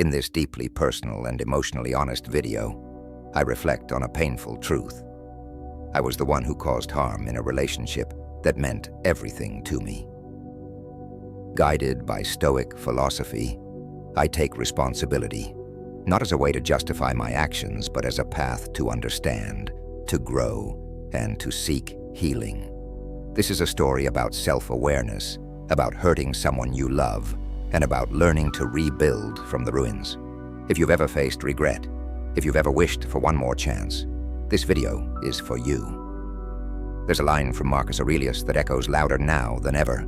In this deeply personal and emotionally honest video, I reflect on a painful truth. I was the one who caused harm in a relationship that meant everything to me. Guided by Stoic philosophy, I take responsibility, not as a way to justify my actions, but as a path to understand, to grow, and to seek healing. This is a story about self-awareness, about hurting someone you love, and about learning to rebuild from the ruins. If you've ever faced regret, if you've ever wished for one more chance, this video is for you. There's a line from Marcus Aurelius that echoes louder now than ever.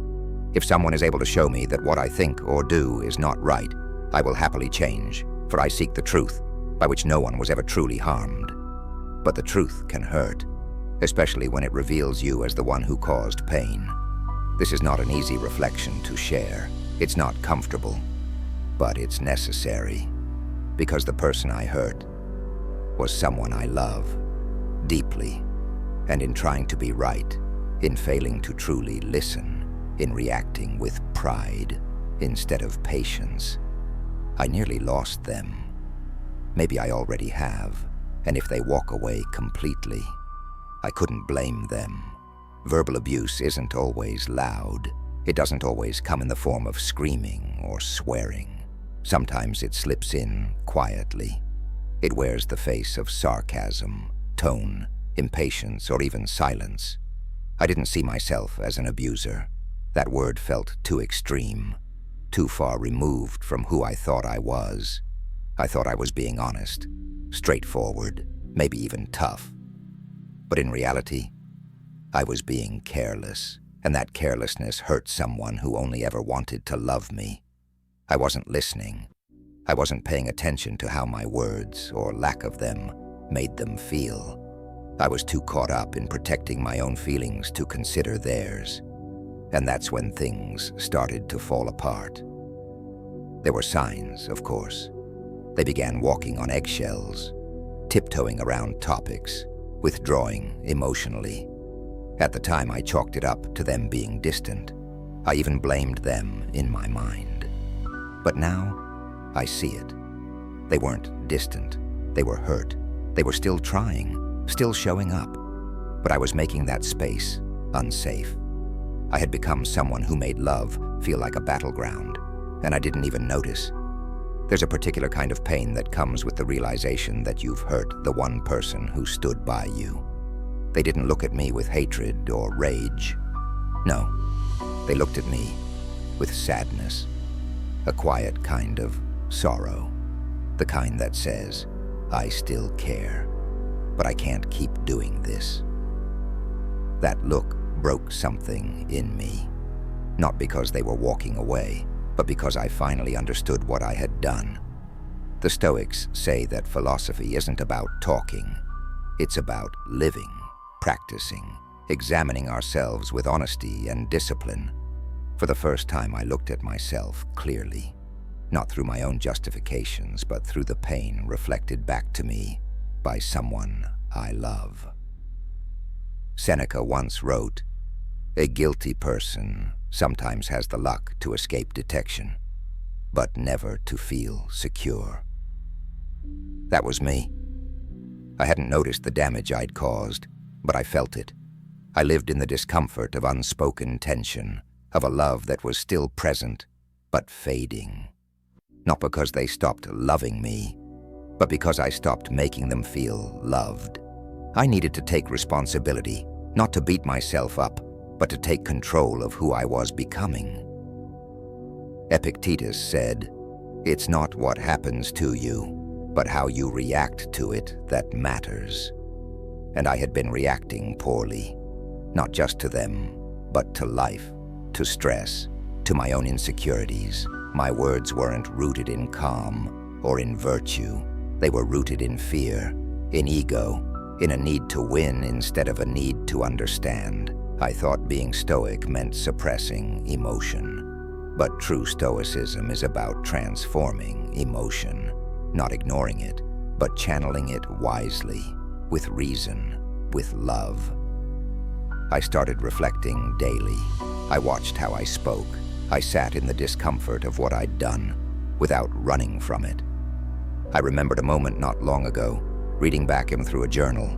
If someone is able to show me that what I think or do is not right, I will happily change, for I seek the truth, by which no one was ever truly harmed. But the truth can hurt, especially when it reveals you as the one who caused pain. This is not an easy reflection to share. It's not comfortable, but it's necessary, because the person I hurt was someone I love deeply, and in trying to be right, in failing to truly listen, in reacting with pride instead of patience, I nearly lost them. Maybe I already have, and if they walk away completely, I couldn't blame them. Verbal abuse isn't always loud. It doesn't always come in the form of screaming or swearing. Sometimes it slips in quietly. It wears the face of sarcasm, tone, impatience, or even silence. I didn't see myself as an abuser. That word felt too extreme, too far removed from who I thought I was. I thought I was being honest, straightforward, maybe even tough. But in reality, I was being careless, and that carelessness hurt someone who only ever wanted to love me. I wasn't listening. I wasn't paying attention to how my words, or lack of them, made them feel. I was too caught up in protecting my own feelings to consider theirs. And that's when things started to fall apart. There were signs, of course. They began walking on eggshells, tiptoeing around topics, withdrawing emotionally. At the time, I chalked it up to them being distant. I even blamed them in my mind. But now, I see it. They weren't distant. They were hurt. They were still trying, still showing up. But I was making that space unsafe. I had become someone who made love feel like a battleground, and I didn't even notice. There's a particular kind of pain that comes with the realization that you've hurt the one person who stood by you. They didn't look at me with hatred or rage. No, they looked at me with sadness, a quiet kind of sorrow, the kind that says, I still care, but I can't keep doing this. That look broke something in me, not because they were walking away, but because I finally understood what I had done. The Stoics say that philosophy isn't about talking, it's about living. Practicing, examining ourselves with honesty and discipline. For the first time, I looked at myself clearly, not through my own justifications, but through the pain reflected back to me by someone I love. Seneca once wrote, "A guilty person sometimes has the luck to escape detection, but never to feel secure." That was me. I hadn't noticed the damage I'd caused, but I felt it. I lived in the discomfort of unspoken tension, of a love that was still present, but fading. Not because they stopped loving me, but because I stopped making them feel loved. I needed to take responsibility, not to beat myself up, but to take control of who I was becoming. Epictetus said, "It's not what happens to you, but how you react to it that matters." And I had been reacting poorly, not just to them, but to life, to stress, to my own insecurities. My words weren't rooted in calm or in virtue. They were rooted in fear, in ego, in a need to win instead of a need to understand. I thought being stoic meant suppressing emotion. But true stoicism is about transforming emotion, not ignoring it, but channeling it wisely. With reason, with love. I started reflecting daily. I watched how I spoke. I sat in the discomfort of what I'd done, without running from it. I remembered a moment not long ago, reading back through a journal,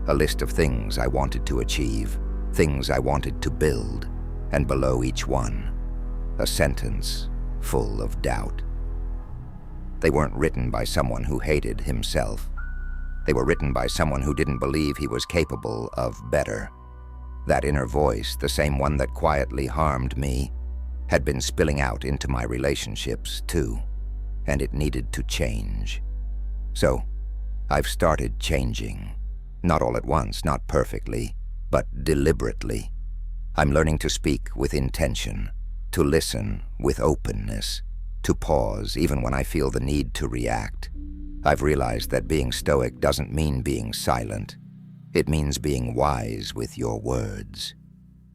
a list of things I wanted to achieve, things I wanted to build, and below each one, a sentence full of doubt. They weren't written by someone who hated himself. They were written by someone who didn't believe he was capable of better. That inner voice, the same one that quietly harmed me, had been spilling out into my relationships too, and it needed to change. So, I've started changing. Not all at once, not perfectly, but deliberately. I'm learning to speak with intention, to listen with openness, to pause even when I feel the need to react. I've realized that being stoic doesn't mean being silent. It means being wise with your words.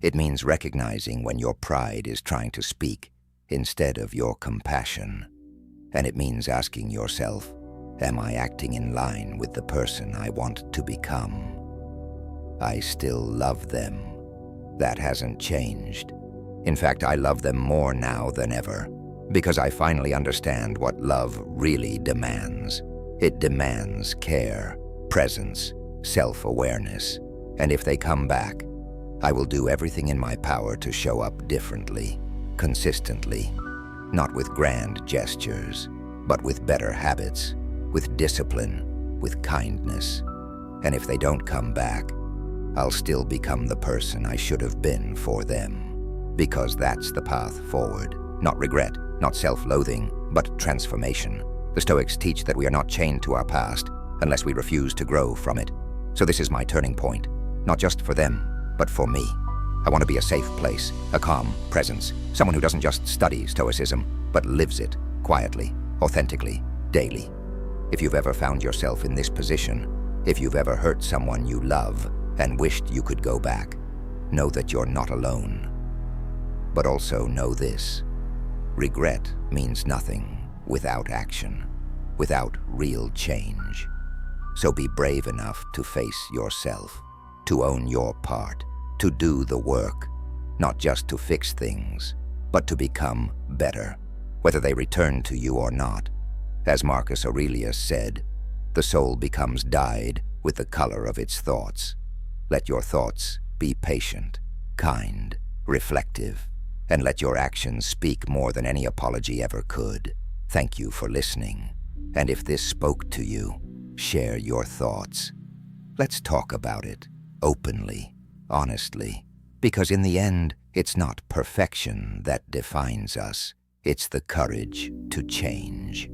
It means recognizing when your pride is trying to speak instead of your compassion. And it means asking yourself, am I acting in line with the person I want to become? I still love them. That hasn't changed. In fact, I love them more now than ever, because I finally understand what love really demands. It demands care, presence, self-awareness, and if they come back, I will do everything in my power to show up differently, consistently, not with grand gestures, but with better habits, with discipline, with kindness. And if they don't come back, I'll still become the person I should have been for them, because that's the path forward. Not regret, not self-loathing, but transformation. The Stoics teach that we are not chained to our past unless we refuse to grow from it. So this is my turning point, not just for them, but for me. I want to be a safe place, a calm presence, someone who doesn't just study Stoicism, but lives it quietly, authentically, daily. If you've ever found yourself in this position, if you've ever hurt someone you love and wished you could go back, know that you're not alone. But also know this: regret means nothing without action, without real change. So be brave enough to face yourself, to own your part, to do the work, not just to fix things, but to become better, whether they return to you or not. As Marcus Aurelius said, the soul becomes dyed with the color of its thoughts. Let your thoughts be patient, kind, reflective, and let your actions speak more than any apology ever could. Thank you for listening. And if this spoke to you, share your thoughts. Let's talk about it, openly, honestly, because in the end, it's not perfection that defines us. It's the courage to change.